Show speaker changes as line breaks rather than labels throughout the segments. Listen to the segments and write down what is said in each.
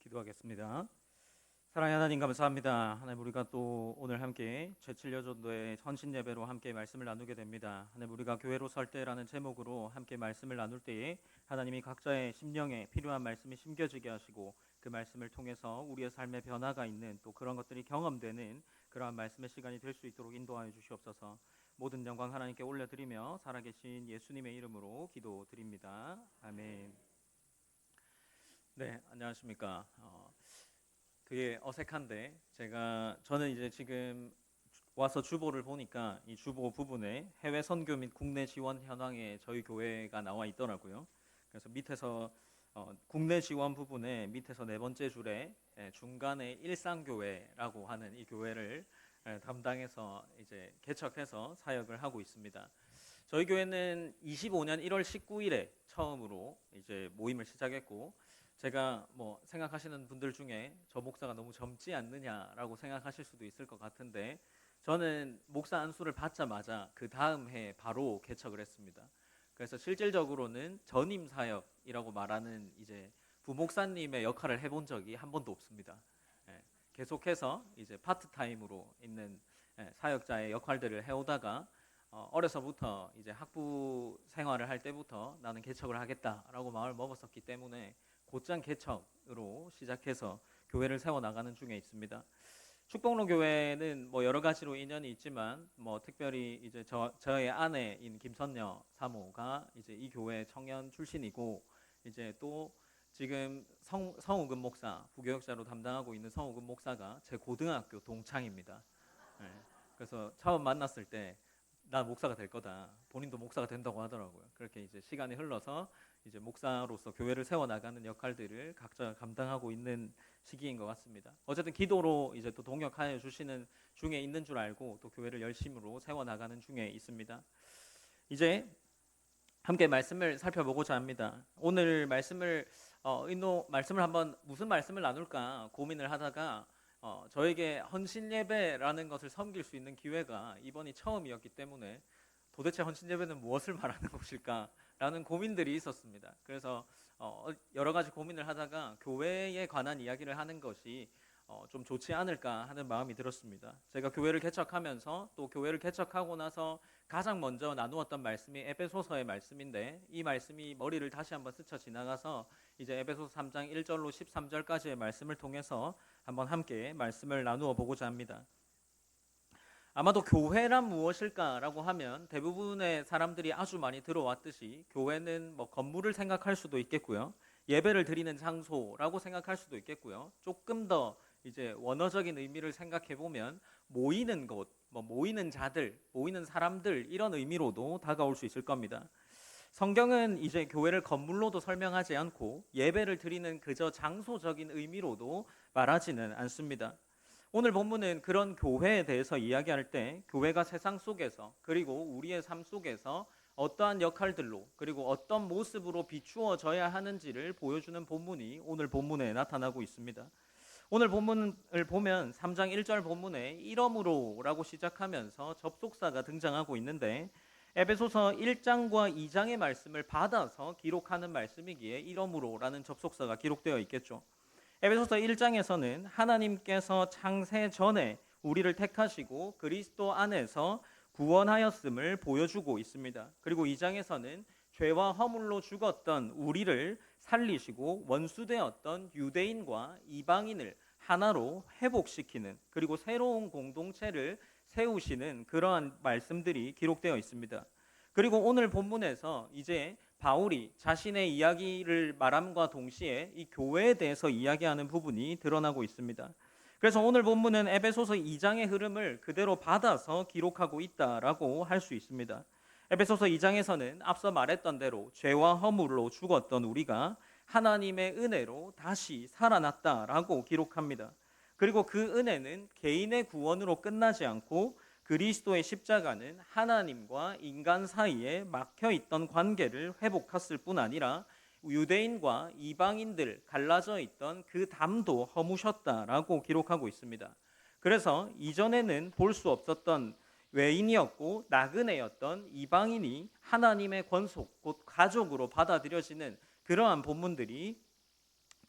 기도하겠습니다. 사랑의 하나님 감사합니다. 하나님 우리가 또 오늘 함께 제7여전도의 헌신 예배로 함께 말씀을 나누게 됩니다. 하나님 우리가 교회로 설 때라는 제목으로 함께 말씀을 나눌 때에 하나님이 각자의 심령에 필요한 말씀이 심겨지게 하시고 그 말씀을 통해서 우리의 삶의 변화가 있는 또 그런 것들이 경험되는 그러한 말씀의 시간이 될 수 있도록 인도하여 주시옵소서. 모든 영광 하나님께 올려드리며 살아계신 예수님의 이름으로 기도드립니다. 아멘. 네, 안녕하십니까. 그게 어색한데 저는 이제 지금 와서 주보를 보니까 이 주보 부분에 해외 선교 및 국내 지원 현황에 저희 교회가 나와 있더라고요. 그래서 밑에서 국내 지원 부분에 밑에서 네 번째 줄에 중간에 일상교회라고 하는 이 교회를 담당해서 이제 개척해서 사역을 하고 있습니다. 저희 교회는 25년 1월 19일에 처음으로 이제 모임을 시작했고, 제가 뭐 생각하시는 분들 중에 저 목사가 너무 젊지 않느냐라고 생각하실 수도 있을 것 같은데, 저는 목사 안수를 받자마자 그 다음 해 바로 개척을 했습니다. 그래서 실질적으로는 전임 사역이라고 말하는 이제 부목사님의 역할을 해본 적이 한 번도 없습니다. 계속해서 이제 파트타임으로 있는 사역자의 역할들을 해오다가 어려서부터 이제 학부 생활을 할 때부터 나는 개척을 하겠다라고 마음을 먹었었기 때문에 곧장 개척으로 시작해서 교회를 세워 나가는 중에 있습니다. 축복로 교회는 뭐 여러 가지로 인연이 있지만 뭐 특별히 이제 저의 아내인 김선녀 사모가 이제 이 교회 청년 출신이고, 이제 또 지금 성우금 목사 부교역자로 담당하고 있는 성우금 목사가 제 고등학교 동창입니다. 그래서 처음 만났을 때 나 목사가 될 거다. 본인도 목사가 된다고 하더라고요. 그렇게 이제 시간이 흘러서 이제 목사로서 교회를 세워 나가는 역할들을 각자 감당하고 있는 시기인 것 같습니다. 어쨌든 기도로 이제 또 동역하여 주시는 중에 있는 줄 알고 또 교회를 열심으로 세워 나가는 중에 있습니다. 이제 함께 말씀을 살펴보고자 합니다. 오늘 말씀을 말씀을 한번 무슨 말씀을 나눌까 고민을 하다가 저에게 헌신 예배라는 것을 섬길 수 있는 기회가 이번이 처음이었기 때문에 도대체 헌신 예배는 무엇을 말하는 것일까라는 고민들이 있었습니다. 그래서 여러 가지 고민을 하다가 교회에 관한 이야기를 하는 것이 좀 좋지 않을까 하는 마음이 들었습니다. 제가 교회를 개척하면서 또 교회를 개척하고 나서 가장 먼저 나누었던 말씀이 에베소서의 말씀인데, 이 말씀이 머리를 다시 한번 스쳐 지나가서 이제 에베소서 3장 1절로 13절까지의 말씀을 통해서 한번 함께 말씀을 나누어 보고자 합니다. 아마도 교회란 무엇일까라고 하면 대부분의 사람들이 아주 많이 들어왔듯이 교회는 뭐 건물을 생각할 수도 있겠고요, 예배를 드리는 장소라고 생각할 수도 있겠고요, 조금 더 이제 원어적인 의미를 생각해 보면 모이는 곳, 뭐 모이는 자들, 모이는 사람들, 이런 의미로도 다가올 수 있을 겁니다. 성경은 이제 교회를 건물로도 설명하지 않고 예배를 드리는 그저 장소적인 의미로도 말하지는 않습니다. 오늘 본문은 그런 교회에 대해서 이야기할 때 교회가 세상 속에서 그리고 우리의 삶 속에서 어떠한 역할들로 그리고 어떤 모습으로 비추어져야 하는지를 보여주는 본문이 오늘 본문에 나타나고 있습니다. 오늘 본문을 보면 3장 1절 본문에 이러므로라고 시작하면서 접속사가 등장하고 있는데, 에베소서 1장과 2장의 말씀을 받아서 기록하는 말씀이기에 이러므로라는 접속사가 기록되어 있겠죠. 에베소서 1장에서는 하나님께서 창세 전에 우리를 택하시고 그리스도 안에서 구원하였음을 보여주고 있습니다. 그리고 2장에서는 죄와 허물로 죽었던 우리를 살리시고 원수되었던 유대인과 이방인을 하나로 회복시키는, 그리고 새로운 공동체를 세우시는 그러한 말씀들이 기록되어 있습니다. 그리고 오늘 본문에서 이제 바울이 자신의 이야기를 말함과 동시에 이 교회에 대해서 이야기하는 부분이 드러나고 있습니다. 그래서 오늘 본문은 에베소서 2장의 흐름을 그대로 받아서 기록하고 있다라고 할 수 있습니다. 에베소서 2장에서는 앞서 말했던 대로 죄와 허물로 죽었던 우리가 하나님의 은혜로 다시 살아났다라고 기록합니다. 그리고 그 은혜는 개인의 구원으로 끝나지 않고 그리스도의 십자가는 하나님과 인간 사이에 막혀있던 관계를 회복했을 뿐 아니라 유대인과 이방인들 갈라져 있던 그 담도 허무셨다라고 기록하고 있습니다. 그래서 이전에는 볼 수 없었던 외인이었고 나그네였던 이방인이 하나님의 권속 곧 가족으로 받아들여지는 그러한 본문들이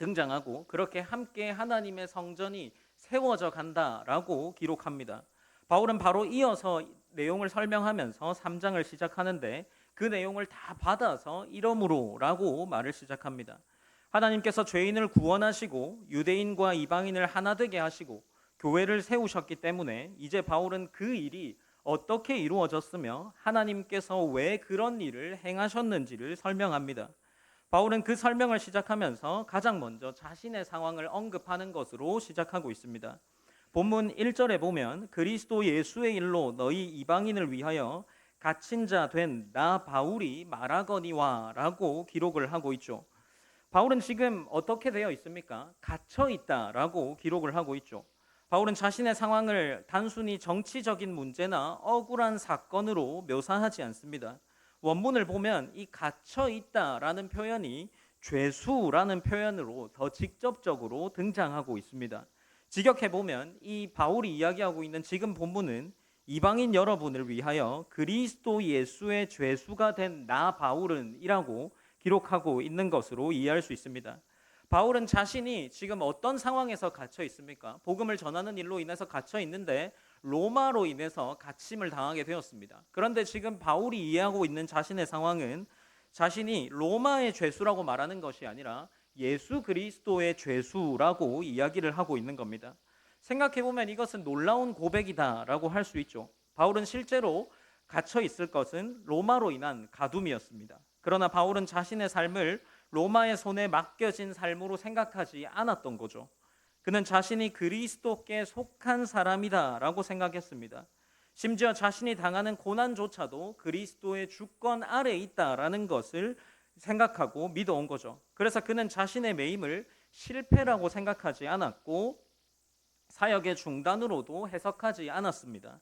등장하고 그렇게 함께 하나님의 성전이 세워져 간다라고 기록합니다. 바울은 바로 이어서 내용을 설명하면서 3장을 시작하는데 그 내용을 다 받아서 이러므로라고 말을 시작합니다. 하나님께서 죄인을 구원하시고 유대인과 이방인을 하나 되게 하시고 교회를 세우셨기 때문에 이제 바울은 그 일이 어떻게 이루어졌으며 하나님께서 왜 그런 일을 행하셨는지를 설명합니다. 바울은 그 설명을 시작하면서 가장 먼저 자신의 상황을 언급하는 것으로 시작하고 있습니다. 본문 1절에 보면 그리스도 예수의 일로 너희 이방인을 위하여 갇힌 자 된 나 바울이 말하거니와 라고 기록을 하고 있죠. 바울은 지금 어떻게 되어 있습니까? 갇혀 있다라고 기록을 하고 있죠. 바울은 자신의 상황을 단순히 정치적인 문제나 억울한 사건으로 묘사하지 않습니다. 원문을 보면 이 갇혀 있다라는 표현이 죄수라는 표현으로 더 직접적으로 등장하고 있습니다. 직역해 보면 이 바울이 이야기하고 있는 지금 본문은 이방인 여러분을 위하여 그리스도 예수의 죄수가 된 나 바울은이라고 기록하고 있는 것으로 이해할 수 있습니다. 바울은 자신이 지금 어떤 상황에서 갇혀 있습니까? 복음을 전하는 일로 인해서 갇혀 있는데 로마로 인해서 갇힘을 당하게 되었습니다. 그런데 지금 바울이 이해하고 있는 자신의 상황은 자신이 로마의 죄수라고 말하는 것이 아니라 예수 그리스도의 죄수라고 이야기를 하고 있는 겁니다. 생각해보면 이것은 놀라운 고백이다라고 할 수 있죠. 바울은 실제로 갇혀 있을 것은 로마로 인한 가둠이었습니다. 그러나 바울은 자신의 삶을 로마의 손에 맡겨진 삶으로 생각하지 않았던 거죠. 그는 자신이 그리스도께 속한 사람이다라고 생각했습니다. 심지어 자신이 당하는 고난조차도 그리스도의 주권 아래에 있다라는 것을 생각하고 믿어온 거죠. 그래서 그는 자신의 매임을 실패라고 생각하지 않았고 사역의 중단으로도 해석하지 않았습니다.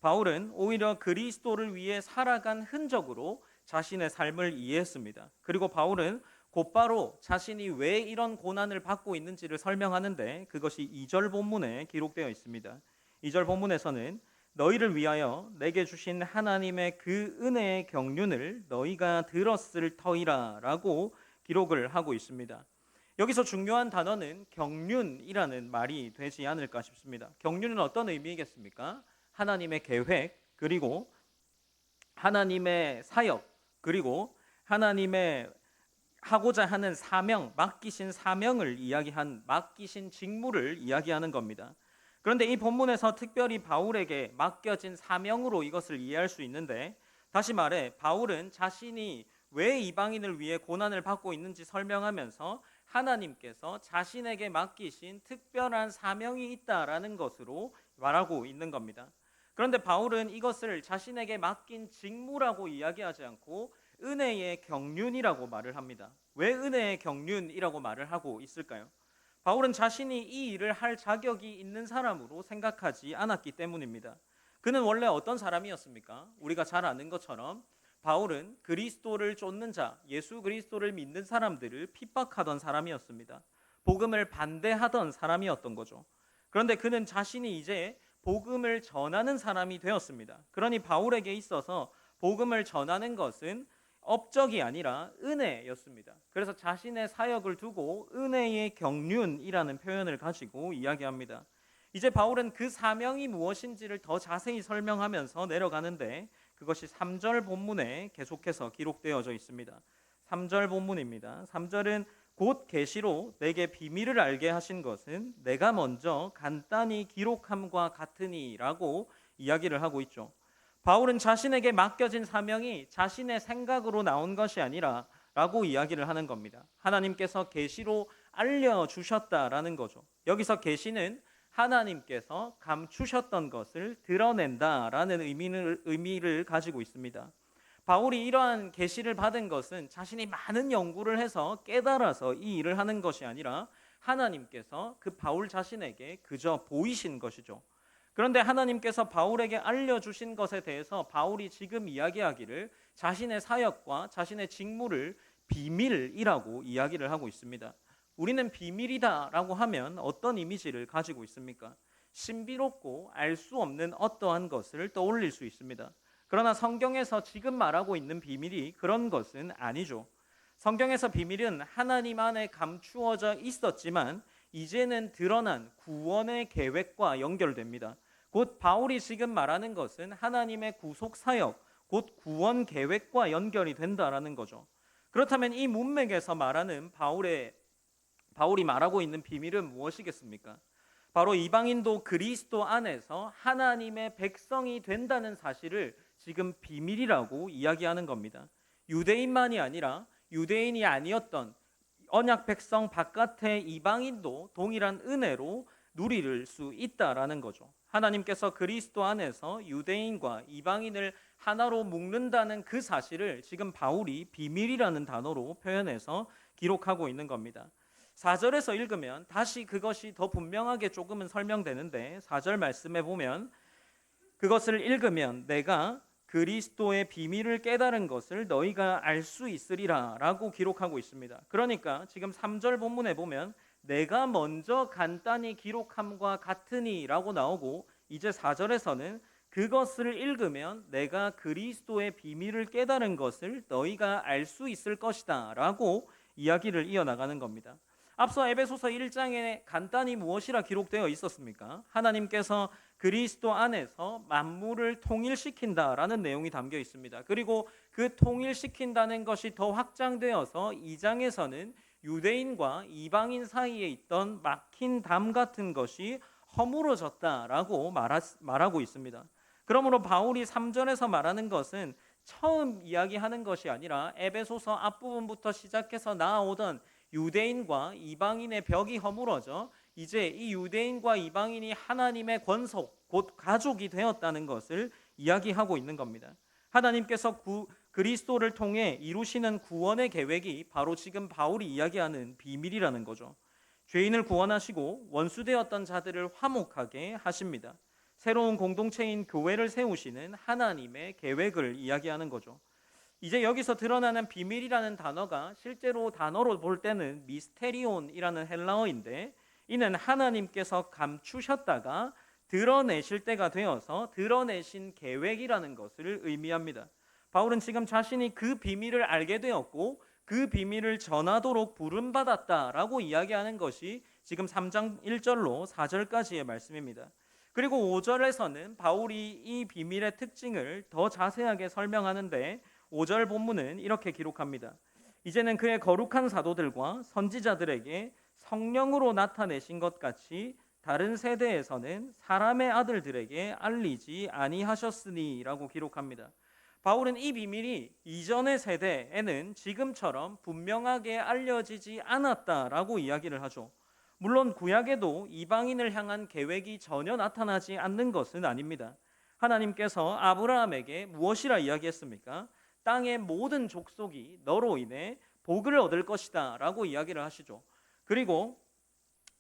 바울은 오히려 그리스도를 위해 살아간 흔적으로 자신의 삶을 이해했습니다. 그리고 바울은 곧바로 자신이 왜 이런 고난을 받고 있는지를 설명하는데 그것이 2절 본문에 기록되어 있습니다. 2절 본문에서는 너희를 위하여 내게 주신 하나님의 그 은혜의 경륜을 너희가 들었을 터이라 라고 기록을 하고 있습니다. 여기서 중요한 단어는 경륜이라는 말이 되지 않을까 싶습니다. 경륜은 어떤 의미겠습니까? 하나님의 계획, 그리고 하나님의 사역, 그리고 하나님의 하고자 하는 사명, 맡기신 사명을 이야기한 맡기신 직무를 이야기하는 겁니다. 그런데 이 본문에서 특별히 바울에게 맡겨진 사명으로 이것을 이해할 수 있는데 다시 말해 바울은 자신이 왜 이방인을 위해 고난을 받고 있는지 설명하면서 하나님께서 자신에게 맡기신 특별한 사명이 있다라는 것으로 말하고 있는 겁니다. 그런데 바울은 이것을 자신에게 맡긴 직무라고 이야기하지 않고 은혜의 경륜이라고 말을 합니다. 왜 은혜의 경륜이라고 말을 하고 있을까요? 바울은 자신이 이 일을 할 자격이 있는 사람으로 생각하지 않았기 때문입니다. 그는 원래 어떤 사람이었습니까? 우리가 잘 아는 것처럼 바울은 그리스도를 쫓는 자, 예수 그리스도를 믿는 사람들을 핍박하던 사람이었습니다. 복음을 반대하던 사람이었던 거죠. 그런데 그는 자신이 이제 복음을 전하는 사람이 되었습니다. 그러니 바울에게 있어서 복음을 전하는 것은 업적이 아니라 은혜였습니다. 그래서 자신의 사역을 두고 은혜의 경륜이라는 표현을 가지고 이야기합니다. 이제 바울은 그 사명이 무엇인지를 더 자세히 설명하면서 내려가는데 그것이 3절 본문에 계속해서 기록되어져 있습니다. 3절 본문입니다. 3절은 곧 계시로 내게 비밀을 알게 하신 것은 내가 먼저 간단히 기록함과 같으니라고 이야기를 하고 있죠. 바울은 자신에게 맡겨진 사명이 자신의 생각으로 나온 것이 아니라 라고 이야기를 하는 겁니다. 하나님께서 계시로 알려주셨다라는 거죠. 여기서 계시는 하나님께서 감추셨던 것을 드러낸다라는 의미를 가지고 있습니다. 바울이 이러한 계시를 받은 것은 자신이 많은 연구를 해서 깨달아서 이 일을 하는 것이 아니라 하나님께서 그 바울 자신에게 그저 보이신 것이죠. 그런데 하나님께서 바울에게 알려주신 것에 대해서 바울이 지금 이야기하기를 자신의 사역과 자신의 직무를 비밀이라고 이야기를 하고 있습니다. 우리는 비밀이다라고 하면 어떤 이미지를 가지고 있습니까? 신비롭고 알 수 없는 어떠한 것을 떠올릴 수 있습니다. 그러나 성경에서 지금 말하고 있는 비밀이 그런 것은 아니죠. 성경에서 비밀은 하나님 안에 감추어져 있었지만 이제는 드러난 구원의 계획과 연결됩니다. 곧 바울이 지금 말하는 것은 하나님의 구속 사역, 곧 구원 계획과 연결이 된다라는 거죠. 그렇다면 이 문맥에서 말하는 바울이 말하고 있는 비밀은 무엇이겠습니까? 바로 이방인도 그리스도 안에서 하나님의 백성이 된다는 사실을 지금 비밀이라고 이야기하는 겁니다. 유대인만이 아니라 유대인이 아니었던 언약 백성 바깥의 이방인도 동일한 은혜로 누릴 수 있다라는 거죠. 하나님께서 그리스도 안에서 유대인과 이방인을 하나로 묶는다는 그 사실을 지금 바울이 비밀이라는 단어로 표현해서 기록하고 있는 겁니다. 4절에서 읽으면 다시 그것이 더 분명하게 조금은 설명되는데 4절 말씀해 보면 그것을 읽으면 내가 그리스도의 비밀을 깨달은 것을 너희가 알 수 있으리라 라고 기록하고 있습니다. 그러니까 지금 3절 본문에 보면 내가 먼저 간단히 기록함과 같으니 라고 나오고 이제 4절에서는 그것을 읽으면 내가 그리스도의 비밀을 깨달은 것을 너희가 알 수 있을 것이다 라고 이야기를 이어나가는 겁니다. 앞서 에베소서 1장에 간단히 무엇이라 기록되어 있었습니까? 하나님께서 그리스도 안에서 만물을 통일시킨다라는 내용이 담겨 있습니다. 그리고 그 통일시킨다는 것이 더 확장되어서 2장에서는 유대인과 이방인 사이에 있던 막힌 담 같은 것이 허물어졌다라고 말하고 있습니다. 그러므로 바울이 3절에서 말하는 것은 처음 이야기하는 것이 아니라 에베소서 앞부분부터 시작해서 나아오던 유대인과 이방인의 벽이 허물어져 이제 이 유대인과 이방인이 하나님의 권속 곧 가족이 되었다는 것을 이야기하고 있는 겁니다. 하나님께서 그리스도를 통해 이루시는 구원의 계획이 바로 지금 바울이 이야기하는 비밀이라는 거죠. 죄인을 구원하시고 원수되었던 자들을 화목하게 하십니다. 새로운 공동체인 교회를 세우시는 하나님의 계획을 이야기하는 거죠. 이제 여기서 드러나는 비밀이라는 단어가 실제로 단어로 볼 때는 미스테리온이라는 헬라어인데 이는 하나님께서 감추셨다가 드러내실 때가 되어서 드러내신 계획이라는 것을 의미합니다. 바울은 지금 자신이 그 비밀을 알게 되었고 그 비밀을 전하도록 부름받았다라고 이야기하는 것이 지금 3장 1절로 4절까지의 말씀입니다. 그리고 5절에서는 바울이 이 비밀의 특징을 더 자세하게 설명하는데 5절 본문은 이렇게 기록합니다. 이제는 그의 거룩한 사도들과 선지자들에게 성령으로 나타내신 것 같이 다른 세대에서는 사람의 아들들에게 알리지 아니하셨으니 라고 기록합니다. 바울은 이 비밀이 이전의 세대에는 지금처럼 분명하게 알려지지 않았다라고 이야기를 하죠. 물론 구약에도 이방인을 향한 계획이 전혀 나타나지 않는 것은 아닙니다. 하나님께서 아브라함에게 무엇이라 이야기했습니까? 땅의 모든 족속이 너로 인해 복을 얻을 것이다 라고 이야기를 하시죠. 그리고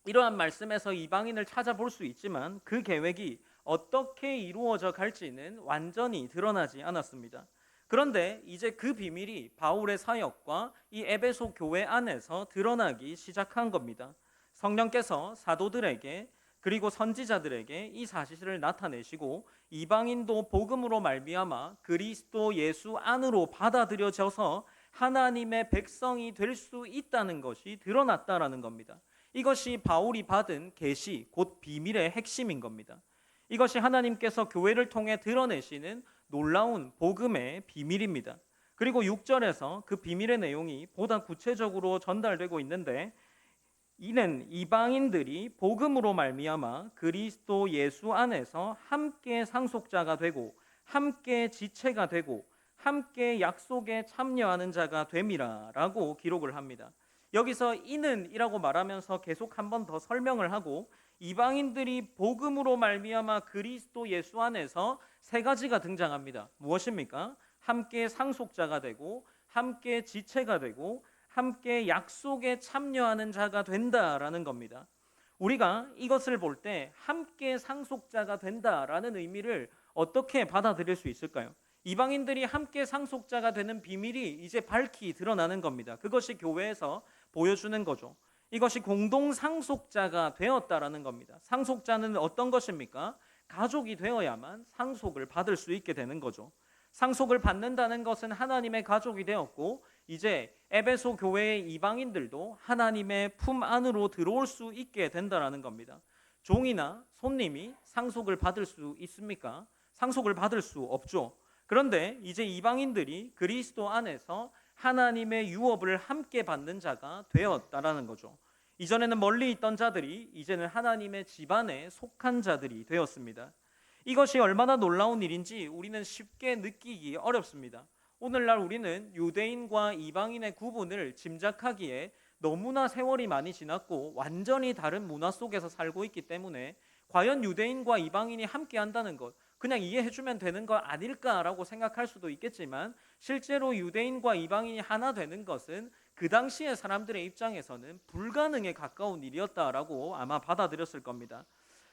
이러한 말씀에서 이방인을 찾아볼 수 있지만 그 계획이 어떻게 이루어져 갈지는 완전히 드러나지 않았습니다. 그런데 이제 그 비밀이 바울의 사역과 이 에베소 교회 안에서 드러나기 시작한 겁니다. 성령께서 사도들에게 그리고 선지자들에게 이 사실을 나타내시고 이방인도 복음으로 말미암아 그리스도 예수 안으로 받아들여져서 하나님의 백성이 될 수 있다는 것이 드러났다라는 겁니다. 이것이 바울이 받은 계시 곧 비밀의 핵심인 겁니다. 이것이 하나님께서 교회를 통해 드러내시는 놀라운 복음의 비밀입니다. 그리고 6절에서 그 비밀의 내용이 보다 구체적으로 전달되고 있는데 이는 이방인들이 복음으로 말미암아 그리스도 예수 안에서 함께 상속자가 되고 함께 지체가 되고 함께 약속에 참여하는 자가 됨이라라고 기록을 합니다. 여기서 이는 이라고 말하면서 계속 한 번 더 설명을 하고 이방인들이 복음으로 말미암아 그리스도 예수 안에서 세 가지가 등장합니다. 무엇입니까? 함께 상속자가 되고 함께 지체가 되고 함께 약속에 참여하는 자가 된다라는 겁니다. 우리가 이것을 볼 때 함께 상속자가 된다라는 의미를 어떻게 받아들일 수 있을까요? 이방인들이 함께 상속자가 되는 비밀이 이제 밝히 드러나는 겁니다. 그것이 교회에서 보여주는 거죠. 이것이 공동 상속자가 되었다라는 겁니다. 상속자는 어떤 것입니까? 가족이 되어야만 상속을 받을 수 있게 되는 거죠. 상속을 받는다는 것은 하나님의 가족이 되었고 이제 에베소 교회의 이방인들도 하나님의 품 안으로 들어올 수 있게 된다라는 겁니다. 종이나 손님이 상속을 받을 수 있습니까? 상속을 받을 수 없죠. 그런데 이제 이방인들이 그리스도 안에서 하나님의 유업을 함께 받는 자가 되었다라는 거죠. 이전에는 멀리 있던 자들이 이제는 하나님의 집안에 속한 자들이 되었습니다. 이것이 얼마나 놀라운 일인지 우리는 쉽게 느끼기 어렵습니다. 오늘날 우리는 유대인과 이방인의 구분을 짐작하기에 너무나 세월이 많이 지났고 완전히 다른 문화 속에서 살고 있기 때문에 과연 유대인과 이방인이 함께 한다는 것, 그냥 이해해주면 되는 거 아닐까라고 생각할 수도 있겠지만, 실제로 유대인과 이방인이 하나 되는 것은 그 당시의 사람들의 입장에서는 불가능에 가까운 일이었다라고 아마 받아들였을 겁니다.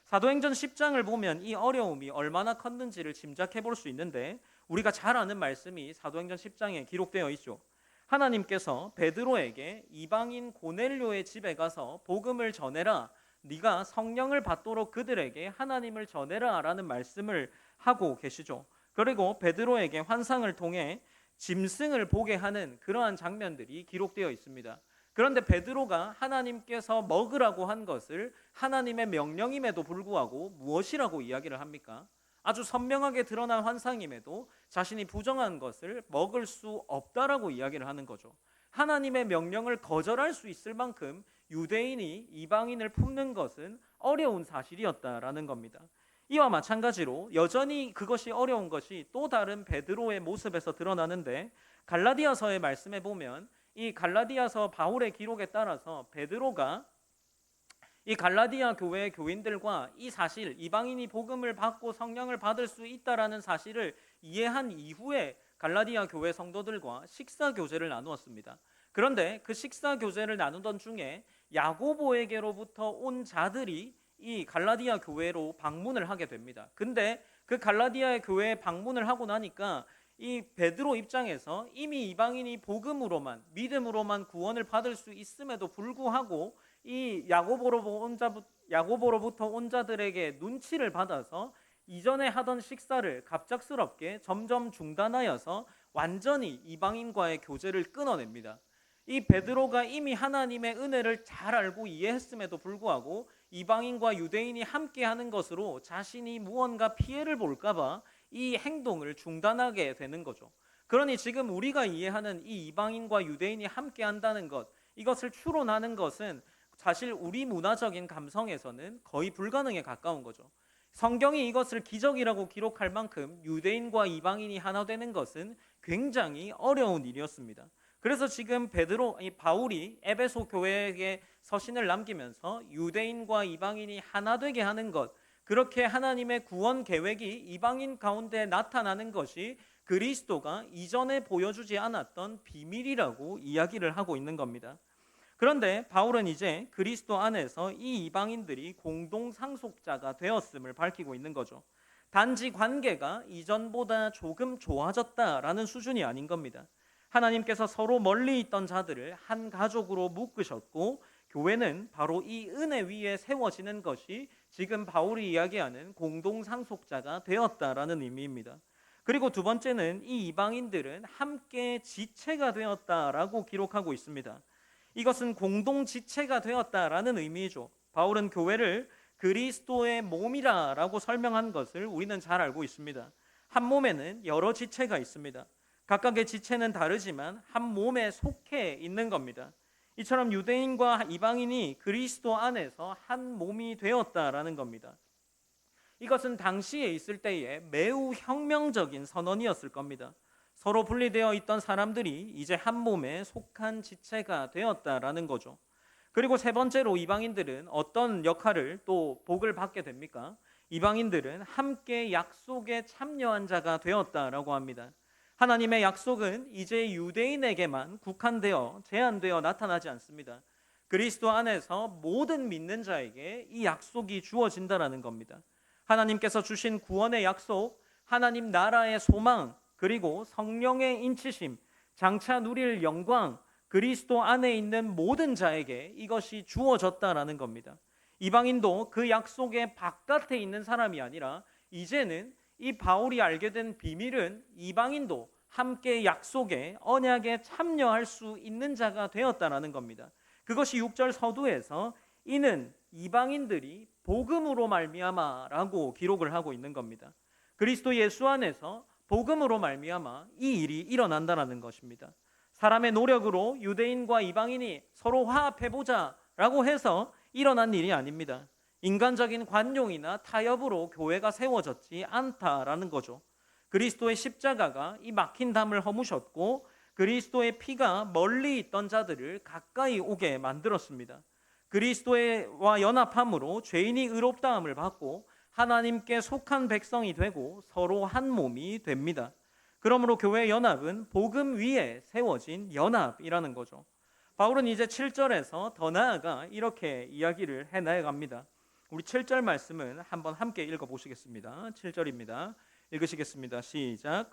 사도행전 10장을 보면 이 어려움이 얼마나 컸는지를 짐작해 볼 수 있는데, 우리가 잘 아는 말씀이 사도행전 10장에 기록되어 있죠. 하나님께서 베드로에게 이방인 고넬료의 집에 가서 복음을 전해라, 네가 성령을 받도록 그들에게 하나님을 전해라 라는 말씀을 하고 계시죠. 그리고 베드로에게 환상을 통해 짐승을 보게 하는 그러한 장면들이 기록되어 있습니다. 그런데 베드로가 하나님께서 먹으라고 한 것을 하나님의 명령임에도 불구하고 무엇이라고 이야기를 합니까? 아주 선명하게 드러난 환상임에도 자신이 부정한 것을 먹을 수 없다라고 이야기를 하는 거죠. 하나님의 명령을 거절할 수 있을 만큼 유대인이 이방인을 품는 것은 어려운 사실이었다라는 겁니다. 이와 마찬가지로 여전히 그것이 어려운 것이 또 다른 베드로의 모습에서 드러나는데, 갈라디아서의 말씀에 보면 이 갈라디아서 바울의 기록에 따라서 베드로가 이 갈라디아 교회의 교인들과 이 사실, 이방인이 복음을 받고 성령을 받을 수 있다라는 사실을 이해한 이후에 갈라디아 교회 성도들과 식사 교제를 나누었습니다. 그런데 그 식사 교제를 나누던 중에 야고보에게로부터 온 자들이 이 갈라디아 교회로 방문을 하게 됩니다. 근데 그 갈라디아의 교회에 방문을 하고 나니까 이 베드로 입장에서 이미 이방인이 복음으로만, 믿음으로만 구원을 받을 수 있음에도 불구하고 이 야고보로부터 온 자들에게 눈치를 받아서 이전에 하던 식사를 갑작스럽게 점점 중단하여서 완전히 이방인과의 교제를 끊어냅니다. 이 베드로가 이미 하나님의 은혜를 잘 알고 이해했음에도 불구하고 이방인과 유대인이 함께하는 것으로 자신이 무언가 피해를 볼까봐 이 행동을 중단하게 되는 거죠. 그러니 지금 우리가 이해하는 이 이방인과 유대인이 함께한다는 것, 이것을 추론하는 것은 사실 우리 문화적인 감성에서는 거의 불가능에 가까운 거죠. 성경이 이것을 기적이라고 기록할 만큼 유대인과 이방인이 하나 되는 것은 굉장히 어려운 일이었습니다. 그래서 지금 바울이 에베소 교회에게 서신을 남기면서 유대인과 이방인이 하나 되게 하는 것, 그렇게 하나님의 구원 계획이 이방인 가운데 나타나는 것이 그리스도가 이전에 보여주지 않았던 비밀이라고 이야기를 하고 있는 겁니다. 그런데 바울은 이제 그리스도 안에서 이 이방인들이 공동 상속자가 되었음을 밝히고 있는 거죠. 단지 관계가 이전보다 조금 좋아졌다라는 수준이 아닌 겁니다. 하나님께서 서로 멀리 있던 자들을 한 가족으로 묶으셨고, 교회는 바로 이 은혜 위에 세워지는 것이 지금 바울이 이야기하는 공동 상속자가 되었다라는 의미입니다. 그리고 두 번째는 이 이방인들은 함께 지체가 되었다라고 기록하고 있습니다. 이것은 공동 지체가 되었다라는 의미죠. 바울은 교회를 그리스도의 몸이라고 설명한 것을 우리는 잘 알고 있습니다. 한 몸에는 여러 지체가 있습니다. 각각의 지체는 다르지만 한 몸에 속해 있는 겁니다. 이처럼 유대인과 이방인이 그리스도 안에서 한 몸이 되었다라는 겁니다. 이것은 당시에 있을 때에 매우 혁명적인 선언이었을 겁니다. 서로 분리되어 있던 사람들이 이제 한 몸에 속한 지체가 되었다라는 거죠. 그리고 세 번째로 이방인들은 어떤 역할을 또 복을 받게 됩니까? 이방인들은 함께 약속에 참여한 자가 되었다라고 합니다. 하나님의 약속은 이제 유대인에게만 국한되어 제한되어 나타나지 않습니다. 그리스도 안에서 모든 믿는 자에게 이 약속이 주어진다라는 겁니다. 하나님께서 주신 구원의 약속, 하나님 나라의 소망, 그리고 성령의 인치심, 장차 누릴 영광, 그리스도 안에 있는 모든 자에게 이것이 주어졌다라는 겁니다. 이방인도 그 약속의 바깥에 있는 사람이 아니라 이제는 이 바울이 알게 된 비밀은 이방인도 함께 약속에 언약에 참여할 수 있는 자가 되었다라는 겁니다. 그것이 6절 서두에서 이는 이방인들이 복음으로 말미암아라고 기록을 하고 있는 겁니다. 그리스도 예수 안에서 복음으로 말미암아 이 일이 일어난다라는 것입니다. 사람의 노력으로 유대인과 이방인이 서로 화합해보자라고 해서 일어난 일이 아닙니다. 인간적인 관용이나 타협으로 교회가 세워졌지 않다라는 거죠. 그리스도의 십자가가 이 막힌 담을 허무셨고 그리스도의 피가 멀리 있던 자들을 가까이 오게 만들었습니다. 그리스도와 연합함으로 죄인이 의롭다함을 받고 하나님께 속한 백성이 되고 서로 한 몸이 됩니다. 그러므로 교회 연합은 복음 위에 세워진 연합이라는 거죠. 바울은 이제 7절에서 더 나아가 이렇게 이야기를 해나갑니다. 우리 7절 말씀은 한번 함께 읽어보시겠습니다. 7절입니다. 읽으시겠습니다. 시작.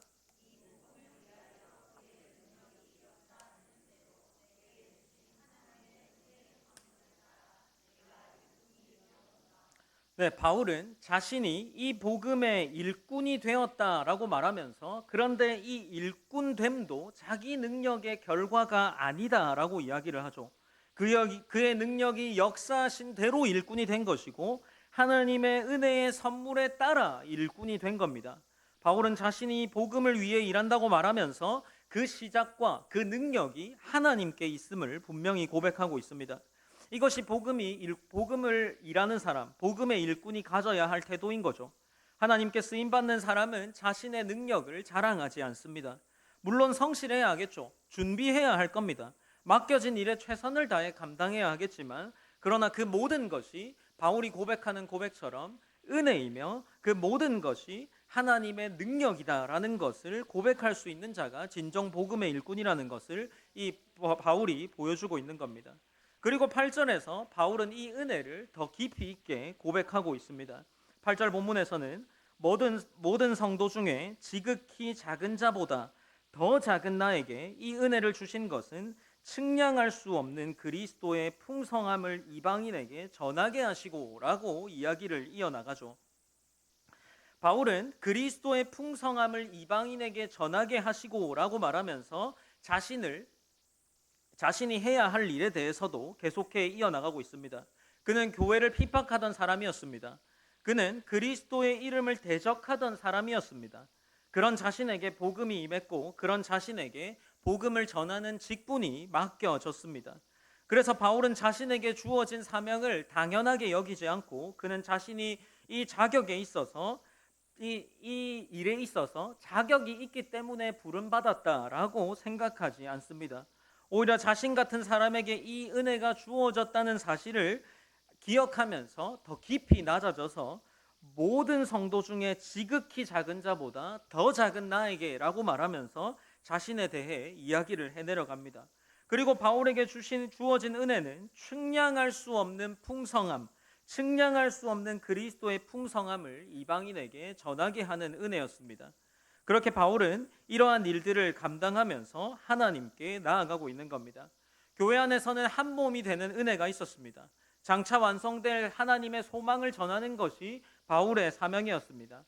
네, 바울은 자신이 이 복음의 일꾼이 되었다라고 말하면서 그런데 이 일꾼됨도 자기 능력의 결과가 아니다라고 이야기를 하죠. 그의 능력이 역사하신 대로 일꾼이 된 것이고 하나님의 은혜의 선물에 따라 일꾼이 된 겁니다. 바울은 자신이 복음을 위해 일한다고 말하면서 그 시작과 그 능력이 하나님께 있음을 분명히 고백하고 있습니다. 이것이 복음을 일하는 사람, 복음의 일꾼이 가져야 할 태도인 거죠. 하나님께 쓰임받는 사람은 자신의 능력을 자랑하지 않습니다. 물론 성실해야 하겠죠. 준비해야 할 겁니다. 맡겨진 일에 최선을 다해 감당해야 하겠지만 그러나 그 모든 것이 바울이 고백하는 고백처럼 은혜이며 그 모든 것이 하나님의 능력이다라는 것을 고백할 수 있는 자가 진정 복음의 일꾼이라는 것을 이 바울이 보여주고 있는 겁니다. 그리고 8절에서 바울은 이 은혜를 더 깊이 있게 고백하고 있습니다. 8절 본문에서는 모든 성도 중에 지극히 작은 자보다 더 작은 나에게 이 은혜를 주신 것은 측량할 수 없는 그리스도의 풍성함을 이방인에게 전하게 하시고 라고 이야기를 이어나가죠. 바울은 그리스도의 풍성함을 이방인에게 전하게 하시고 라고 말하면서 자신이 해야 할 일에 대해서도 계속해 이어나가고 있습니다. 그는 교회를 핍박하던 사람이었습니다. 그는 그리스도의 이름을 대적하던 사람이었습니다. 그런 자신에게 복음이 임했고 그런 자신에게 복음을 전하는 직분이 맡겨졌습니다. 그래서 바울은 자신에게 주어진 사명을 당연하게 여기지 않고 그는 자신이 이 자격에 있어서 이 일에 있어서 자격이 있기 때문에 부름받았다라고 생각하지 않습니다. 오히려 자신 같은 사람에게 이 은혜가 주어졌다는 사실을 기억하면서 더 깊이 낮아져서 모든 성도 중에 지극히 작은 자보다 더 작은 나에게 라고 말하면서 자신에 대해 이야기를 해내려갑니다. 그리고 바울에게 주어진 은혜는 측량할 수 없는 풍성함, 측량할 수 없는 그리스도의 풍성함을 이방인에게 전하게 하는 은혜였습니다. 그렇게 바울은 이러한 일들을 감당하면서 하나님께 나아가고 있는 겁니다. 교회 안에서는 한 몸이 되는 은혜가 있었습니다. 장차 완성될 하나님의 소망을 전하는 것이 바울의 사명이었습니다.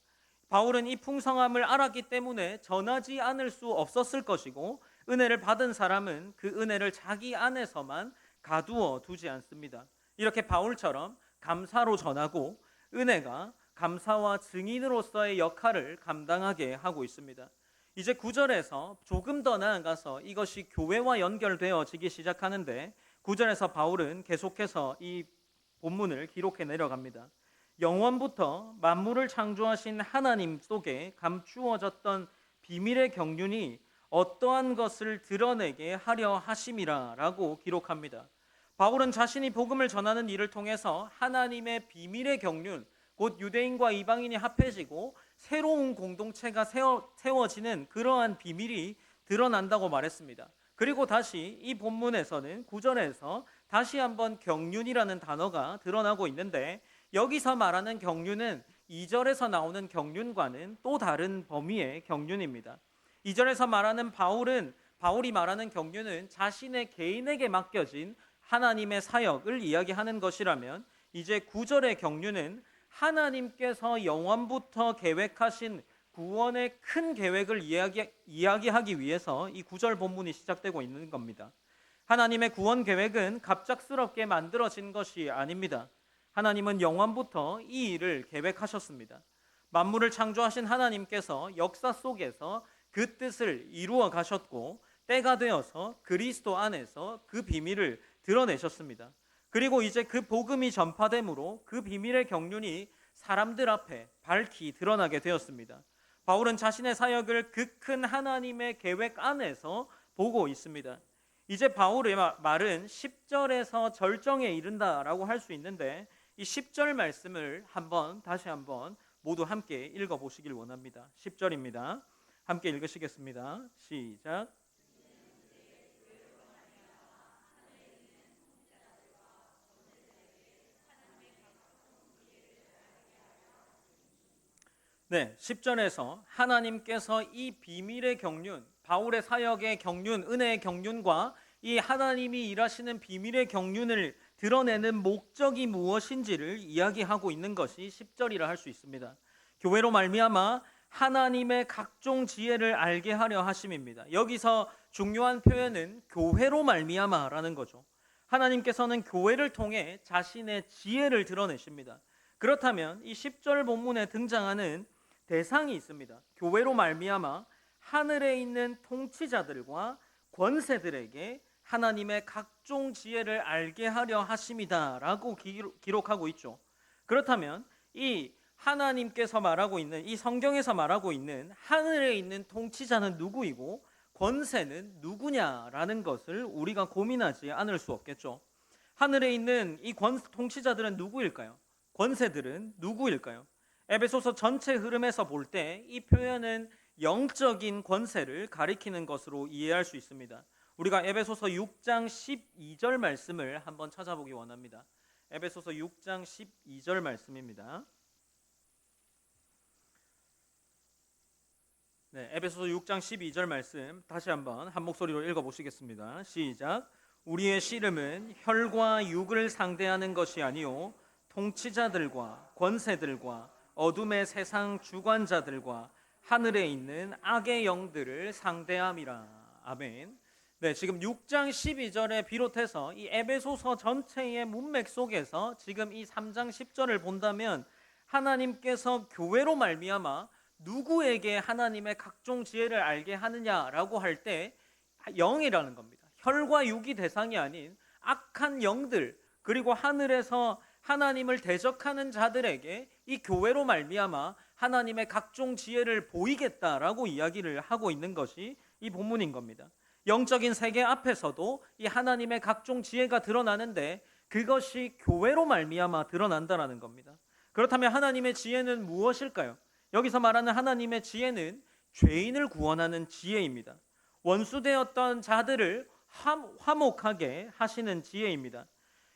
바울은 이 풍성함을 알았기 때문에 전하지 않을 수 없었을 것이고 은혜를 받은 사람은 그 은혜를 자기 안에서만 가두어 두지 않습니다. 이렇게 바울처럼 감사로 전하고 은혜가 감사와 증인으로서의 역할을 감당하게 하고 있습니다. 이제 9절에서 조금 더 나아가서 이것이 교회와 연결되어지기 시작하는데 9절에서 바울은 계속해서 이 본문을 기록해 내려갑니다. 영원부터 만물을 창조하신 하나님 속에 감추어졌던 비밀의 경륜이 어떠한 것을 드러내게 하려 하심이라 라고 기록합니다. 바울은 자신이 복음을 전하는 일을 통해서 하나님의 비밀의 경륜, 곧 유대인과 이방인이 합해지고 새로운 공동체가 세워지는 그러한 비밀이 드러난다고 말했습니다. 그리고 다시 이 본문에서는 9절에서 다시 한번 경륜이라는 단어가 드러나고 있는데 여기서 말하는 경륜은 2절에서 나오는 경륜과는 또 다른 범위의 경륜입니다. 2절에서 말하는 바울이 말하는 경륜은 자신의 개인에게 맡겨진 하나님의 사역을 이야기하는 것이라면 이제 9절의 경륜은 하나님께서 영원부터 계획하신 구원의 큰 계획을 이야기하기 위해서 이 9절 본문이 시작되고 있는 겁니다. 하나님의 구원 계획은 갑작스럽게 만들어진 것이 아닙니다. 하나님은 영원부터 이 일을 계획하셨습니다. 만물을 창조하신 하나님께서 역사 속에서 그 뜻을 이루어 가셨고 때가 되어서 그리스도 안에서 그 비밀을 드러내셨습니다. 그리고 이제 그 복음이 전파됨으로 그 비밀의 경륜이 사람들 앞에 밝히 드러나게 되었습니다. 바울은 자신의 사역을 그 큰 하나님의 계획 안에서 보고 있습니다. 이제 바울의 말은 10절에서 절정에 이른다라고 할 수 있는데 이 10절 말씀을 다시 한번 모두 함께 읽어보시길 원합니다. 10절입니다. 함께 읽으시겠습니다. 시작. 네, 10절에서 하나님께서 이 비밀의 경륜, 바울의 사역의 경륜, 은혜의 경륜과 이 하나님이 일하시는 비밀의 경륜을 드러내는 목적이 무엇인지를 이야기하고 있는 것이 10절이라 할 수 있습니다. 교회로 말미암아 하나님의 각종 지혜를 알게 하려 하심입니다. 여기서 중요한 표현은 교회로 말미암아라는 거죠. 하나님께서는 교회를 통해 자신의 지혜를 드러내십니다. 그렇다면 이 10절 본문에 등장하는 대상이 있습니다. 교회로 말미암아 하늘에 있는 통치자들과 권세들에게 하나님의 각종 지혜를 알게 하려 하심이다라고 기록하고 있죠. 그렇다면 이 하나님께서 말하고 있는 이 성경에서 말하고 있는 하늘에 있는 통치자는 누구이고 권세는 누구냐라는 것을 우리가 고민하지 않을 수 없겠죠. 하늘에 있는 이 통치자들은 누구일까요? 권세들은 누구일까요? 에베소서 전체 흐름에서 볼 때 이 표현은 영적인 권세를 가리키는 것으로 이해할 수 있습니다. 우리가 에베소서 6장 12절 말씀을 한번 찾아보기 원합니다. 에베소서 6장 12절 말씀입니다. 네, 에베소서 6장 12절 말씀 다시 한번 한 목소리로 읽어보시겠습니다. 시작. 우리의 씨름은 혈과 육을 상대하는 것이 아니요 통치자들과 권세들과 어둠의 세상 주관자들과 하늘에 있는 악의 영들을 상대함이라. 아멘. 네, 지금 6장 12절에 비롯해서 이 에베소서 전체의 문맥 속에서 지금 이 3장 10절을 본다면 하나님께서 교회로 말미암아 누구에게 하나님의 각종 지혜를 알게 하느냐라고 할 때 영이라는 겁니다. 혈과 육이 대상이 아닌 악한 영들, 그리고 하늘에서 하나님을 대적하는 자들에게 이 교회로 말미암아 하나님의 각종 지혜를 보이겠다라고 이야기를 하고 있는 것이 이 본문인 겁니다. 영적인 세계 앞에서도 이 하나님의 각종 지혜가 드러나는데 그것이 교회로 말미암아 드러난다라는 겁니다. 그렇다면 하나님의 지혜는 무엇일까요? 여기서 말하는 하나님의 지혜는 죄인을 구원하는 지혜입니다. 원수되었던 자들을 화목하게 하시는 지혜입니다.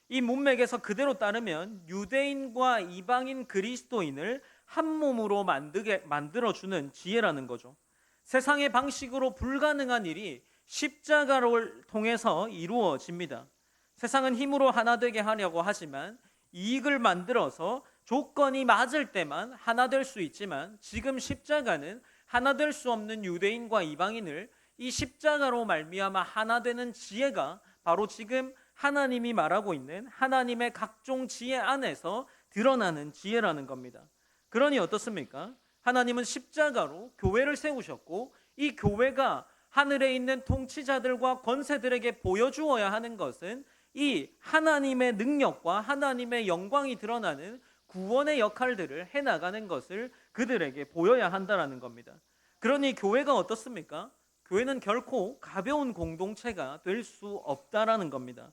이 문맥에서 그대로 따르면 유대인과 이방인 그리스도인을 한 몸으로 만들어주는 지혜라는 거죠. 세상의 방식으로 불가능한 일이 십자가를 통해서 이루어집니다. 세상은 힘으로 하나 되게 하려고 하지만 이익을 만들어서 조건이 맞을 때만 하나 될 수 있지만 지금 십자가는 하나 될 수 없는 유대인과 이방인을 이 십자가로 말미암아 하나 되는 지혜가 바로 지금 하나님이 말하고 있는 하나님의 각종 지혜 안에서 드러나는 지혜라는 겁니다. 그러니 어떻습니까? 하나님은 십자가로 교회를 세우셨고 이 교회가 하늘에 있는 통치자들과 권세들에게 보여주어야 하는 것은 이 하나님의 능력과 하나님의 영광이 드러나는 구원의 역할들을 해나가는 것을 그들에게 보여야 한다는 겁니다. 그러니 교회가 어떻습니까? 교회는 결코 가벼운 공동체가 될 수 없다라는 겁니다.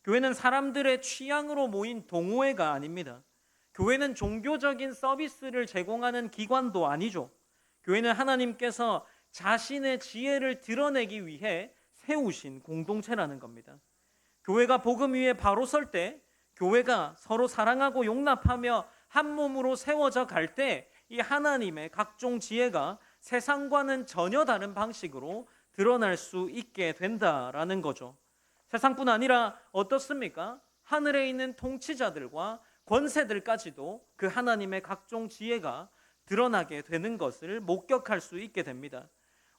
교회는 사람들의 취향으로 모인 동호회가 아닙니다. 교회는 종교적인 서비스를 제공하는 기관도 아니죠. 교회는 하나님께서 자신의 지혜를 드러내기 위해 세우신 공동체라는 겁니다. 교회가 복음 위에 바로 설 때, 교회가 서로 사랑하고 용납하며 한 몸으로 세워져 갈 때 이 하나님의 각종 지혜가 세상과는 전혀 다른 방식으로 드러날 수 있게 된다라는 거죠. 세상뿐 아니라 어떻습니까? 하늘에 있는 통치자들과 권세들까지도 그 하나님의 각종 지혜가 드러나게 되는 것을 목격할 수 있게 됩니다.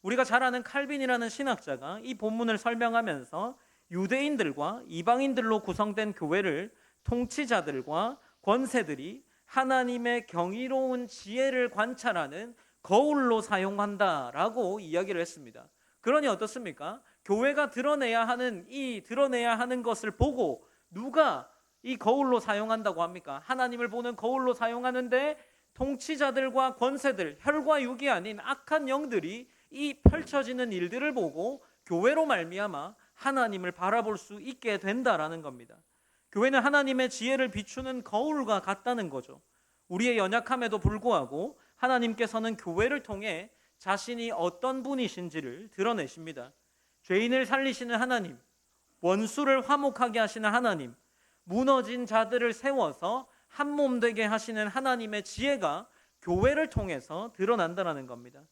우리가 잘 아는 칼빈이라는 신학자가 이 본문을 설명하면서 유대인들과 이방인들로 구성된 교회를 통치자들과 권세들이 하나님의 경이로운 지혜를 관찰하는 거울로 사용한다라고 이야기를 했습니다. 그러니 어떻습니까? 교회가 드러내야 하는 것을 보고 누가 이 거울로 사용한다고 합니까? 하나님을 보는 거울로 사용하는데 통치자들과 권세들, 혈과 육이 아닌 악한 영들이 이 펼쳐지는 일들을 보고 교회로 말미암아 하나님을 바라볼 수 있게 된다라는 겁니다. 교회는 하나님의 지혜를 비추는 거울과 같다는 거죠. 우리의 연약함에도 불구하고 하나님께서는 교회를 통해 자신이 어떤 분이신지를 드러내십니다. 죄인을 살리시는 하나님, 원수를 화목하게 하시는 하나님, 무너진 자들을 세워서 한 몸 되게 하시는 하나님의 지혜가 교회를 통해서 드러난다는 겁니다.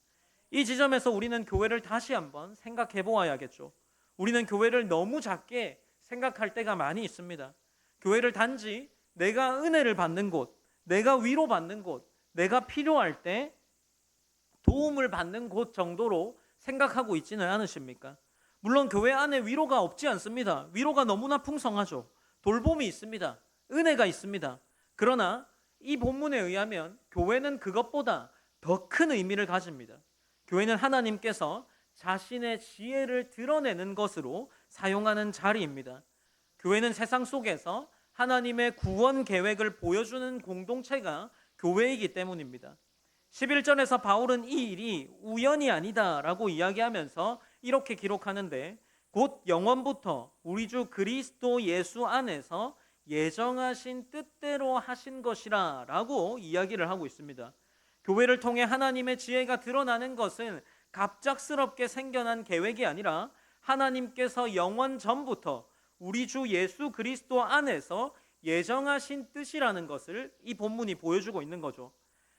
이 지점에서 우리는 교회를 다시 한번 생각해 보아야겠죠. 우리는 교회를 너무 작게 생각할 때가 많이 있습니다. 교회를 단지 내가 은혜를 받는 곳, 내가 위로받는 곳, 내가 필요할 때 도움을 받는 곳 정도로 생각하고 있지는 않으십니까? 물론 교회 안에 위로가 없지 않습니다. 위로가 너무나 풍성하죠. 돌봄이 있습니다. 은혜가 있습니다. 그러나 이 본문에 의하면 교회는 그것보다 더 큰 의미를 가집니다. 교회는 하나님께서 자신의 지혜를 드러내는 것으로 사용하는 자리입니다. 교회는 세상 속에서 하나님의 구원 계획을 보여주는 공동체가 교회이기 때문입니다. 11절에서 바울은 이 일이 우연이 아니다라고 이야기하면서 이렇게 기록하는데, 곧 영원부터 우리 주 그리스도 예수 안에서 예정하신 뜻대로 하신 것이라 라고 이야기를 하고 있습니다. 교회를 통해 하나님의 지혜가 드러나는 것은 갑작스럽게 생겨난 계획이 아니라 하나님께서 영원 전부터 우리 주 예수 그리스도 안에서 예정하신 뜻이라는 것을 이 본문이 보여주고 있는 거죠.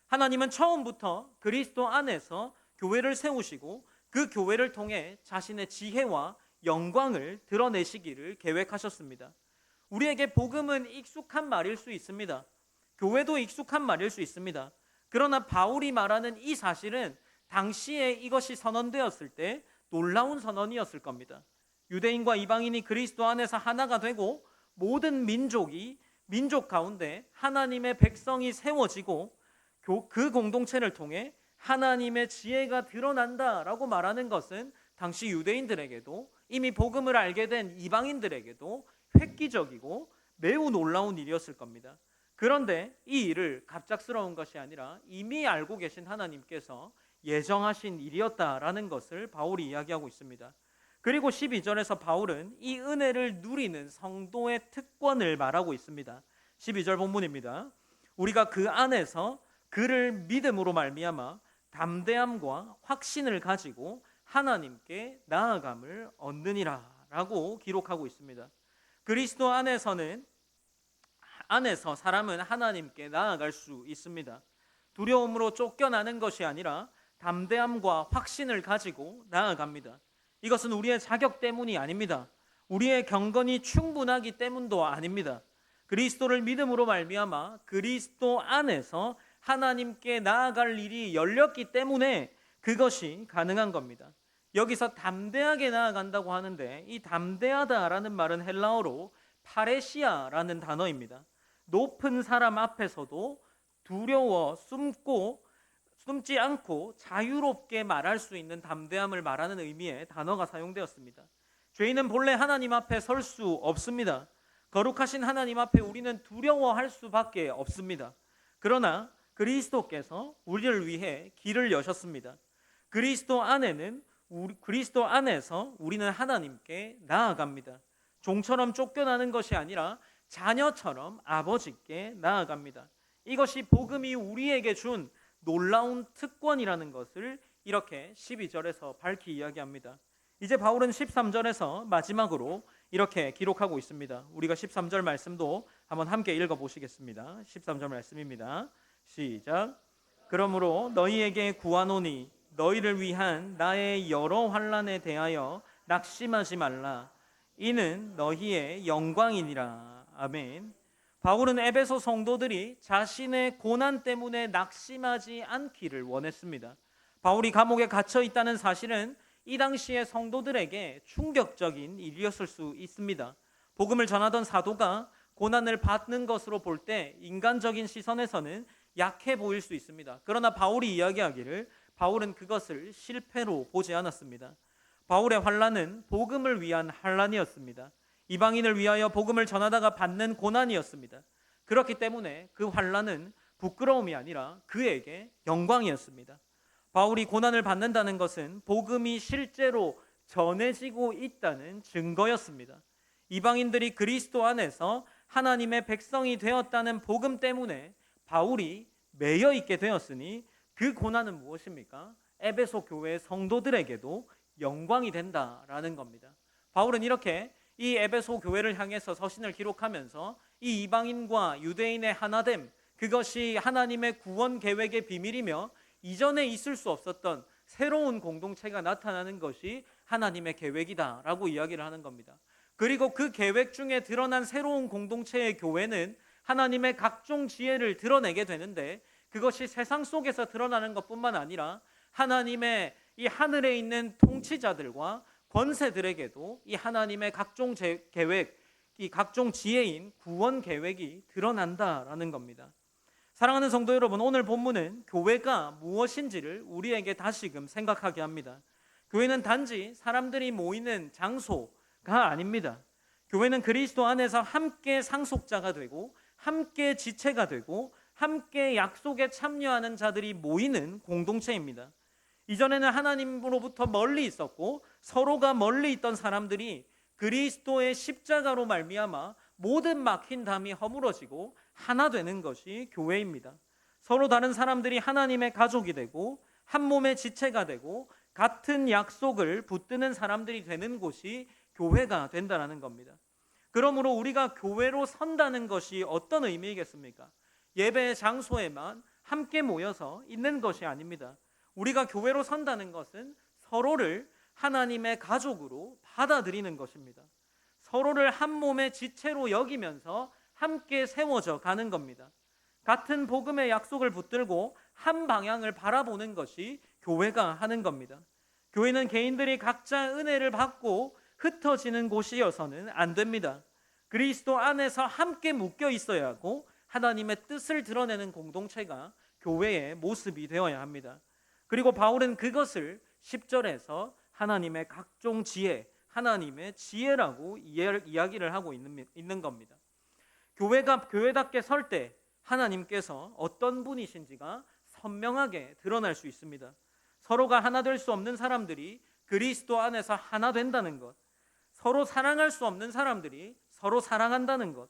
하나님은 처음부터 그리스도 안에서 교회를 세우시고 그 교회를 통해 자신의 지혜와 영광을 드러내시기를 계획하셨습니다. 우리에게 복음은 익숙한 말일 수 있습니다. 교회도 익숙한 말일 수 있습니다. 그러나 바울이 말하는 이 사실은 당시에 이것이 선언되었을 때 놀라운 선언이었을 겁니다. 유대인과 이방인이 그리스도 안에서 하나가 되고 모든 민족 가운데 하나님의 백성이 세워지고 그 공동체를 통해 하나님의 지혜가 드러난다라고 말하는 것은 당시 유대인들에게도 이미 복음을 알게 된 이방인들에게도 획기적이고 매우 놀라운 일이었을 겁니다. 그런데 이 일을 갑작스러운 것이 아니라 이미 알고 계신 하나님께서 예정하신 일이었다라는 것을 바울이 이야기하고 있습니다. 그리고 12절에서 바울은 이 은혜를 누리는 성도의 특권을 말하고 있습니다. 12절 본문입니다. 우리가 그 안에서 그를 믿음으로 말미암아 담대함과 확신을 가지고 하나님께 나아감을 얻느니라 라고 기록하고 있습니다. 그리스도 안에서 사람은 하나님께 나아갈 수 있습니다. 두려움으로 쫓겨나는 것이 아니라 담대함과 확신을 가지고 나아갑니다. 이것은 우리의 자격 때문이 아닙니다. 우리의 경건이 충분하기 때문도 아닙니다. 그리스도를 믿음으로 말미암아 그리스도 안에서 하나님께 나아갈 일이 열렸기 때문에 그것이 가능한 겁니다. 여기서 담대하게 나아간다고 하는데 이 담대하다라는 말은 헬라어로 파레시아라는 단어입니다. 높은 사람 앞에서도 두려워 숨지 않고 자유롭게 말할 수 있는 담대함을 말하는 의미의 단어가 사용되었습니다. 죄인은 본래 하나님 앞에 설 수 없습니다. 거룩하신 하나님 앞에 우리는 두려워할 수밖에 없습니다. 그러나 그리스도께서 우리를 위해 길을 여셨습니다. 그리스도 안에서 우리는 하나님께 나아갑니다. 종처럼 쫓겨나는 것이 아니라 자녀처럼 아버지께 나아갑니다. 이것이 복음이 우리에게 준 놀라운 특권이라는 것을 이렇게 12절에서 밝히 이야기합니다. 이제 바울은 13절에서 마지막으로 이렇게 기록하고 있습니다. 우리가 13절 말씀도 한번 함께 읽어보시겠습니다. 13절 말씀입니다. 시작. 그러므로 너희에게 구하노니 너희를 위한 나의 여러 환난에 대하여 낙심하지 말라. 이는 너희의 영광이니라. 아멘. 바울은 에베소 성도들이 자신의 고난 때문에 낙심하지 않기를 원했습니다. 바울이 감옥에 갇혀 있다는 사실은 이 당시의 성도들에게 충격적인 일이었을 수 있습니다. 복음을 전하던 사도가 고난을 받는 것으로 볼 때 인간적인 시선에서는 약해 보일 수 있습니다. 그러나 바울이 이야기하기를 바울은 그것을 실패로 보지 않았습니다. 바울의 환난은 복음을 위한 환난이었습니다. 이방인을 위하여 복음을 전하다가 받는 고난이었습니다. 그렇기 때문에 그 환난은 부끄러움이 아니라 그에게 영광이었습니다. 바울이 고난을 받는다는 것은 복음이 실제로 전해지고 있다는 증거였습니다. 이방인들이 그리스도 안에서 하나님의 백성이 되었다는 복음 때문에 바울이 매여 있게 되었으니 그 고난은 무엇입니까? 에베소 교회의 성도들에게도 영광이 된다라는 겁니다. 바울은 이렇게 이 에베소 교회를 향해서 서신을 기록하면서 이 이방인과 유대인의 하나됨, 그것이 하나님의 구원 계획의 비밀이며 이전에 있을 수 없었던 새로운 공동체가 나타나는 것이 하나님의 계획이다라고 이야기를 하는 겁니다. 그리고 그 계획 중에 드러난 새로운 공동체의 교회는 하나님의 각종 지혜를 드러내게 되는데 그것이 세상 속에서 드러나는 것뿐만 아니라 하나님의 이 하늘에 있는 통치자들과 권세들에게도 이 하나님의 각종 계획, 이 각종 지혜인 구원 계획이 드러난다라는 겁니다. 사랑하는 성도 여러분, 오늘 본문은 교회가 무엇인지를 우리에게 다시금 생각하게 합니다. 교회는 단지 사람들이 모이는 장소가 아닙니다. 교회는 그리스도 안에서 함께 상속자가 되고 함께 지체가 되고 함께 약속에 참여하는 자들이 모이는 공동체입니다. 이전에는 하나님으로부터 멀리 있었고 서로가 멀리 있던 사람들이 그리스도의 십자가로 말미암아 모든 막힌 담이 허물어지고 하나 되는 것이 교회입니다. 서로 다른 사람들이 하나님의 가족이 되고 한 몸의 지체가 되고 같은 약속을 붙드는 사람들이 되는 곳이 교회가 된다는 겁니다. 그러므로 우리가 교회로 선다는 것이 어떤 의미이겠습니까? 예배 장소에만 함께 모여서 있는 것이 아닙니다. 우리가 교회로 선다는 것은 서로를 하나님의 가족으로 받아들이는 것입니다. 서로를 한 몸의 지체로 여기면서 함께 세워져 가는 겁니다. 같은 복음의 약속을 붙들고 한 방향을 바라보는 것이 교회가 하는 겁니다. 교회는 개인들이 각자 은혜를 받고 흩어지는 곳이어서는 안 됩니다. 그리스도 안에서 함께 묶여 있어야 하고 하나님의 뜻을 드러내는 공동체가 교회의 모습이 되어야 합니다. 그리고 바울은 그것을 10절에서 하나님의 각종 지혜, 하나님의 지혜라고 이야기를 하고 있는 겁니다. 교회가 교회답게 설 때 하나님께서 어떤 분이신지가 선명하게 드러날 수 있습니다. 서로가 하나 될 수 없는 사람들이 그리스도 안에서 하나 된다는 것, 서로 사랑할 수 없는 사람들이 서로 사랑한다는 것,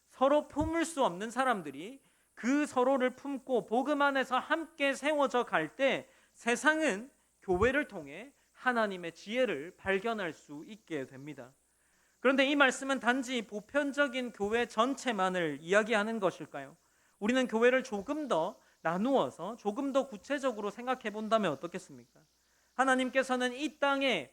서로 품을 수 없는 사람들이 그 서로를 품고 복음 안에서 함께 세워져 갈 때 세상은 교회를 통해 하나님의 지혜를 발견할 수 있게 됩니다. 그런데 이 말씀은 단지 보편적인 교회 전체만을 이야기하는 것일까요? 우리는 교회를 조금 더 나누어서 조금 더 구체적으로 생각해 본다면 어떻겠습니까? 하나님께서는 이 땅에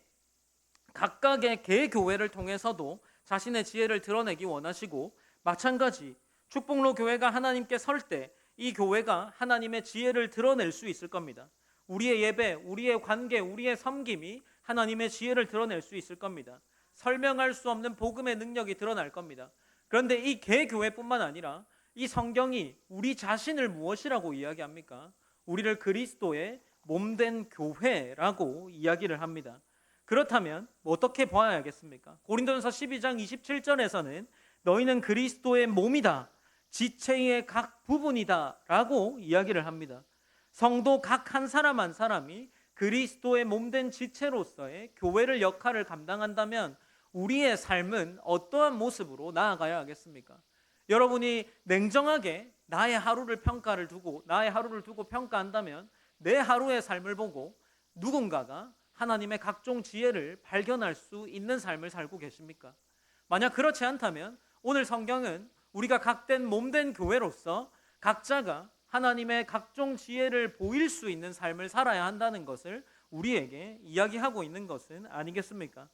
각각의 개교회를 통해서도 자신의 지혜를 드러내기 원하시고 마찬가지 축복로 교회가 하나님께 설 때 이 교회가 하나님의 지혜를 드러낼 수 있을 겁니다. 우리의 예배, 우리의 관계, 우리의 섬김이 하나님의 지혜를 드러낼 수 있을 겁니다. 설명할 수 없는 복음의 능력이 드러날 겁니다. 그런데 이 개교회뿐만 아니라 이 성경이 우리 자신을 무엇이라고 이야기합니까? 우리를 그리스도의 몸된 교회라고 이야기를 합니다. 그렇다면 어떻게 봐야겠습니까? 고린도전서 12장 27절에서는 너희는 그리스도의 몸이다, 지체의 각 부분이다 라고 이야기를 합니다. 성도 각 한 사람 한 사람이 그리스도의 몸된 지체로서의 교회를 역할을 감당한다면 우리의 삶은 어떠한 모습으로 나아가야 하겠습니까? 여러분이 냉정하게 나의 하루를 두고 평가한다면 내 하루의 삶을 보고 누군가가 하나님의 각종 지혜를 발견할 수 있는 삶을 살고 계십니까? 만약 그렇지 않다면 오늘 성경은 우리가 각된 몸된 교회로서 각자가 하나님의 각종 지혜를 보일 수 있는 삶을 살아야 한다는 것을 우리에게 이야기하고 있는 것은 아니겠습니까?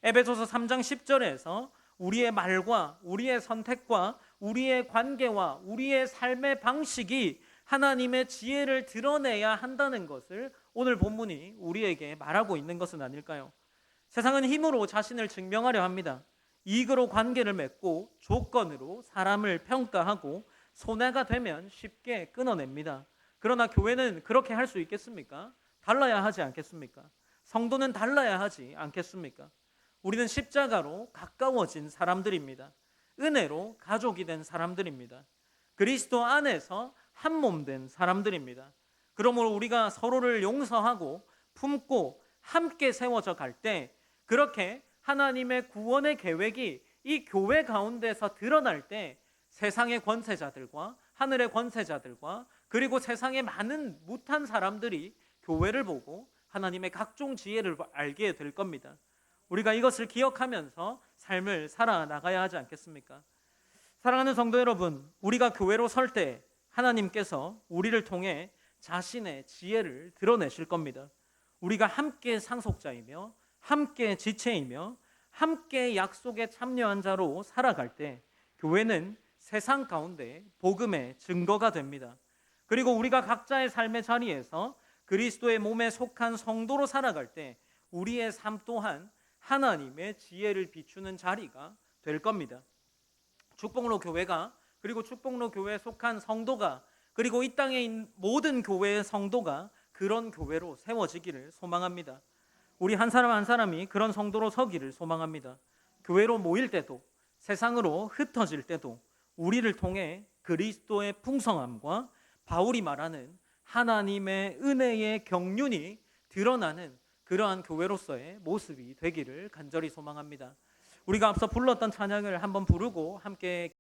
에베소서 3장 10절에서 우리의 말과 우리의 선택과 우리의 관계와 우리의 삶의 방식이 하나님의 지혜를 드러내야 한다는 것을 오늘 본문이 우리에게 말하고 있는 것은 아닐까요? 세상은 힘으로 자신을 증명하려 합니다. 이익으로 관계를 맺고 조건으로 사람을 평가하고 손해가 되면 쉽게 끊어냅니다. 그러나 교회는 그렇게 할 수 있겠습니까? 달라야 하지 않겠습니까? 성도는 달라야 하지 않겠습니까? 우리는 십자가로 가까워진 사람들입니다. 은혜로 가족이 된 사람들입니다. 그리스도 안에서 한 몸 된 사람들입니다. 그러므로 우리가 서로를 용서하고 품고 함께 세워져 갈 때 그렇게 하나님의 구원의 계획이 이 교회 가운데서 드러날 때 세상의 권세자들과 하늘의 권세자들과 그리고 세상의 많은 무탄 사람들이 교회를 보고 하나님의 각종 지혜를 알게 될 겁니다. 우리가 이것을 기억하면서 삶을 살아나가야 하지 않겠습니까? 사랑하는 성도 여러분, 우리가 교회로 설 때 하나님께서 우리를 통해 자신의 지혜를 드러내실 겁니다. 우리가 함께 상속자이며 함께 지체이며 함께 약속에 참여한 자로 살아갈 때 교회는 세상 가운데 복음의 증거가 됩니다. 그리고 우리가 각자의 삶의 자리에서 그리스도의 몸에 속한 성도로 살아갈 때 우리의 삶 또한 하나님의 지혜를 비추는 자리가 될 겁니다. 축복로 교회가 그리고 축복로 교회에 속한 성도가 그리고 이 땅에 있는 모든 교회의 성도가 그런 교회로 세워지기를 소망합니다. 우리 한 사람 한 사람이 그런 성도로 서기를 소망합니다. 교회로 모일 때도 세상으로 흩어질 때도 우리를 통해 그리스도의 풍성함과 바울이 말하는 하나님의 은혜의 경륜이 드러나는 그러한 교회로서의 모습이 되기를 간절히 소망합니다. 우리가 앞서 불렀던 찬양을 한번 부르고 함께